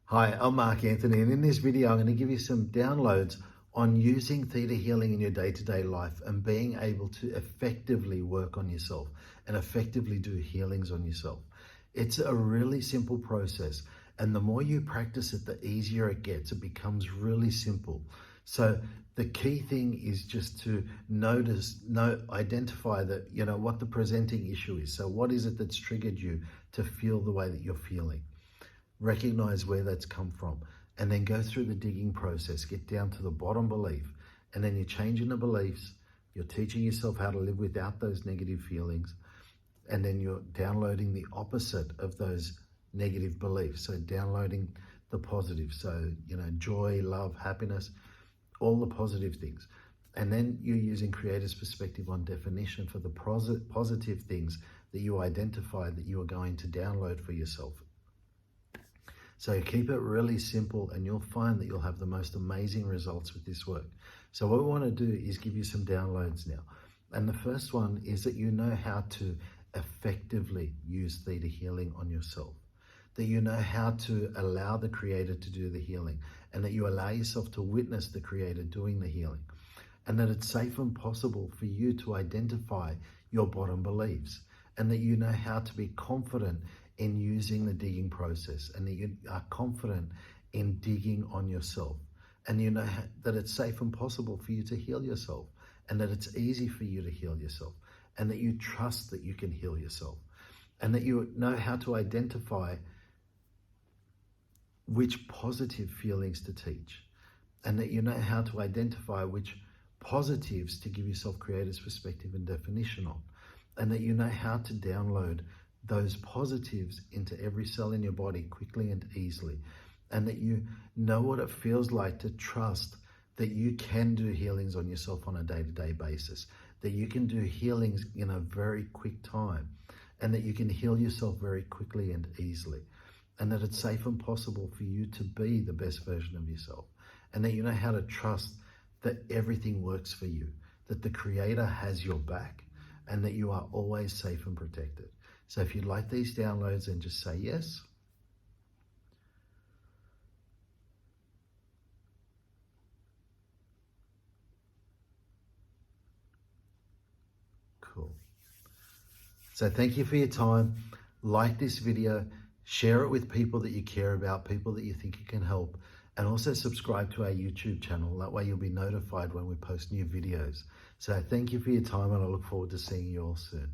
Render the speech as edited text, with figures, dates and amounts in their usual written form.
Hi, I'm Mark Anthony, and in this video, I'm going to give you some downloads on using Theta Healing in your day-to-day life and being able to effectively work on yourself and effectively do healings on yourself. It's a really simple process, and the more you practice it, the easier it gets. It becomes really simple. So the key thing is just to identify that, what the presenting issue is. So what is it that's triggered you to feel the way that you're feeling? Recognize where that's come from, and then go through the digging process, get down to the bottom belief, and then you're changing the beliefs, you're teaching yourself how to live without those negative feelings, and then you're downloading the opposite of those negative beliefs. So downloading the positive, so joy, love, happiness, all the positive things. And then you're using creator's perspective on definition for the positive things that you identify that you are going to download for yourself. So keep it really simple, and you'll find that you'll have the most amazing results with this work. So what we want to do is give you some downloads now. And the first one is that you know how to effectively use Theta Healing on yourself. That you know how to allow the creator to do the healing, and that you allow yourself to witness the creator doing the healing. And that it's safe and possible for you to identify your bottom beliefs, and that you know how to be confident in using the digging process, and that you are confident in digging on yourself, and you know that it's safe and possible for you to heal yourself, and that it's easy for you to heal yourself, and that you trust that you can heal yourself, and that you know how to identify which positive feelings to teach, and that you know how to identify which positives to give yourself creator's perspective and definition on, and that you know how to download those positives into every cell in your body quickly and easily, and that you know what it feels like to trust that you can do healings on yourself on a day-to-day basis, that you can do healings in a very quick time, and that you can heal yourself very quickly and easily, and that it's safe and possible for you to be the best version of yourself, and that you know how to trust that everything works for you, that the creator has your back, and that you are always safe and protected. So if you'd like these downloads, then just say yes. Cool. So thank you for your time. Like this video, share it with people that you care about, people that you think it can help, and also subscribe to our YouTube channel. That way you'll be notified when we post new videos. So thank you for your time, and I look forward to seeing you all soon.